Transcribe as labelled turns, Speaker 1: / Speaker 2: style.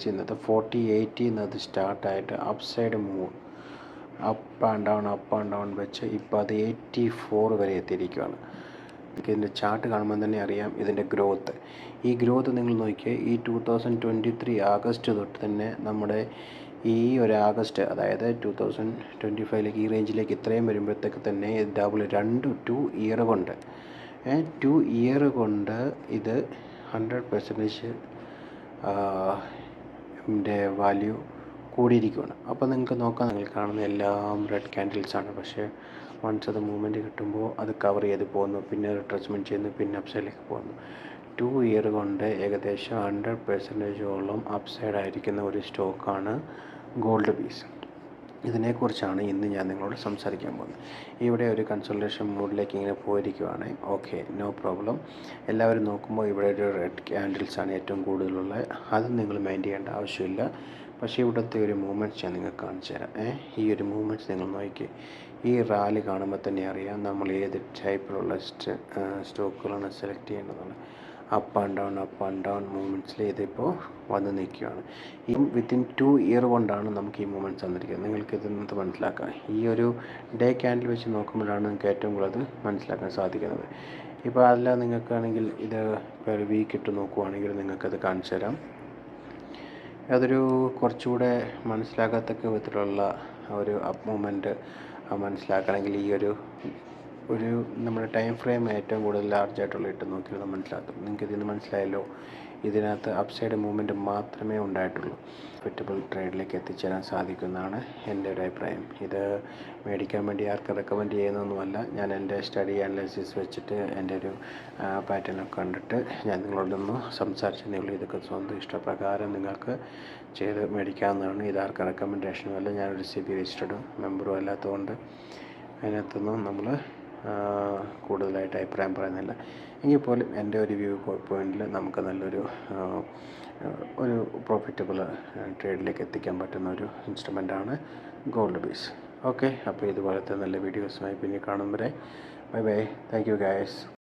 Speaker 1: ചെയ്യുന്നത് 40-80 എന്നത് സ്റ്റാർട്ടായിട്ട് up side move up and down വെച്ച് ഇപ്പോൾ അത് 84 വരെ എത്തിയിരിക്കുകയാണ്. ഇതിൻ്റെ ചാർട്ട് കാണുമ്പോൾ തന്നെ അറിയാം ഇതിൻ്റെ ഗ്രോത്ത്. ഈ ഗ്രോത്ത് നിങ്ങൾ നോക്കിയാൽ ഈ 2023 ആഗസ്റ്റ് തൊട്ട് തന്നെ നമ്മുടെ ഈ ഒരു ആഗസ്റ്റ്, അതായത് 2025 ഈ റേഞ്ചിലേക്ക് ഇത്രയും വരുമ്പോഴത്തേക്ക് തന്നെ ഡബിൾ 2 ഇയർ കൊണ്ട് 2 ഇയർ കൊണ്ട് ഇത് 100% വാല്യൂ കൂടിയിരിക്കുകയാണ്. അപ്പോൾ നിങ്ങൾക്ക് നോക്കാം, നിങ്ങൾ കാണുന്ന എല്ലാം റെഡ് ക്യാൻഡിൽസാണ്. പക്ഷേ വൺസ് അത് മൂവ്മെൻറ്റ് കിട്ടുമ്പോൾ അത് കവർ ചെയ്ത് പോകുന്നു, പിന്നെ റിട്രേസ്മെൻറ്റ് ചെയ്യുന്നു, പിന്നെ അപ്സൈഡിലേക്ക് പോകുന്നു. 2 ഇയർ കൊണ്ട് ഏകദേശം 100%ഓളം അപ്സൈഡ് ആയിരിക്കുന്ന ഒരു സ്റ്റോക്കാണ് ഗോൾഡ് ബീസ്. ഇതിനെക്കുറിച്ചാണ് ഇന്ന് ഞാൻ നിങ്ങളോട് സംസാരിക്കാൻ പോകുന്നത്. ഇവിടെ ഒരു കൺസൾട്ടേഷൻ മൂഡിലേക്ക് ഇങ്ങനെ പോയിരിക്കുവാണ്. Okay, no problem. എല്ലാവരും നോക്കുമ്പോൾ ഇവിടെ ഒരു റെഡ് ക്യാൻഡിൽസാണ് ഏറ്റവും കൂടുതലുള്ളത്. അത് നിങ്ങൾ മൈൻഡ് ചെയ്യേണ്ട ആവശ്യമില്ല. പക്ഷേ ഇവിടുത്തെ ഒരു മൂവ്മെൻറ്റ്സ് ഞാൻ നിങ്ങൾക്ക് കാണിച്ചു തരാം. ഈ ഒരു മൂവ്മെൻറ്റ്സ് നിങ്ങൾ നോക്കി, ഈ റാലി കാണുമ്പോൾ തന്നെ അറിയാം നമ്മൾ ഏത് ടൈപ്പിലുള്ള സ്റ്റോക്കുകളാണ് സെലക്ട് ചെയ്യേണ്ടതാണ്. അപ്പ് ആൻഡ് ഡൗൺ മൂവ്മെൻറ്റ്സിൽ ഇതിപ്പോൾ വന്ന് നിൽക്കുകയാണ്. ഈ വിത്തിൻ 2 ഇയർ കൊണ്ടാണ് നമുക്ക് ഈ മൂവ്മെൻറ്റ്സ് വന്നിരിക്കുന്നത്. നിങ്ങൾക്ക് ഇതിനകത്ത് മനസ്സിലാക്കാം. ഈ ഒരു ഡേ ക്യാൻഡിൽ വെച്ച് നോക്കുമ്പോഴാണ് നിങ്ങൾക്ക് ഏറ്റവും കൂടുതൽ മനസ്സിലാക്കാൻ സാധിക്കുന്നത്. ഇപ്പോൾ അല്ല നിങ്ങൾക്കാണെങ്കിൽ ഇത് ഇപ്പോൾ ഒരു വീക്ക് ഇട്ട് നോക്കുവാണെങ്കിൽ നിങ്ങൾക്കത് കാണിച്ചു തരാം. അതൊരു കുറച്ചുകൂടെ മനസ്സിലാക്കത്തക്ക വിധത്തിലുള്ള ഒരു അപ്പ് മൂവ്മെൻറ്റ് മനസ്സിലാക്കണമെങ്കിൽ ഈ ഒരു നമ്മുടെ ടൈം ഫ്രെയിം ഏറ്റവും കൂടുതൽ ലാർജായിട്ടുള്ള ഇട്ട് നോക്കിയാൽ മനസ്സിലാക്കും. നിങ്ങൾക്ക് ഇതിന് മനസ്സിലായല്ലോ, ഇതിനകത്ത് അപ്സൈഡ് മൂവ്മെൻറ്റ് മാത്രമേ ഉണ്ടായിട്ടുള്ളൂ. പ്രോഫിറ്റബിൾ ട്രേഡിലേക്ക് എത്തിച്ചേരാൻ സാധിക്കുന്നതാണ് എൻ്റെ ഒരു അഭിപ്രായം. ഇത് മേടിക്കാൻ വേണ്ടി ആർക്കും റെക്കമെൻഡ് ചെയ്യുന്നൊന്നുമല്ല. ഞാൻ എൻ്റെ സ്റ്റഡി അനാലിസിസ് വെച്ചിട്ട് എൻ്റെ ഒരു പാറ്റേണൊക്കെ കണ്ടിട്ട് ഞാൻ നിങ്ങളോടൊന്ന് സംസാരിച്ചതേ ഉള്ളൂ. ഇതൊക്കെ സ്വന്തം ഇഷ്ടപ്രകാരം നിങ്ങൾക്ക് ചെയ്ത് മേടിക്കാവുന്നതാണ്. ഇതാർക്കും റെക്കമെൻഡേഷനുമല്ല. ഞാനൊരു CBI രജിസ്റ്റേർഡ് മെമ്പറും അല്ലാത്തതുകൊണ്ട് അതിനകത്തൊന്നും നമ്മൾ കൂടുതലായിട്ട് അഭിപ്രായം പറയുന്നില്ല. എങ്കിൽ പോലും എൻ്റെ ഒരു വ്യൂ പോയിന്റിൽ നമുക്ക് നല്ലൊരു പ്രോഫിറ്റബിൾ ട്രേഡിലേക്ക് എത്തിക്കാൻ പറ്റുന്ന ഒരു ഇൻസ്ട്രുമെൻ്റാണ് ഗോൾഡ് ബീസ്. ഓക്കെ, അപ്പോൾ ഇതുപോലത്തെ നല്ല വീഡിയോസുമായി പിന്നെ കാണും വരെ bye bye. Thank you guys.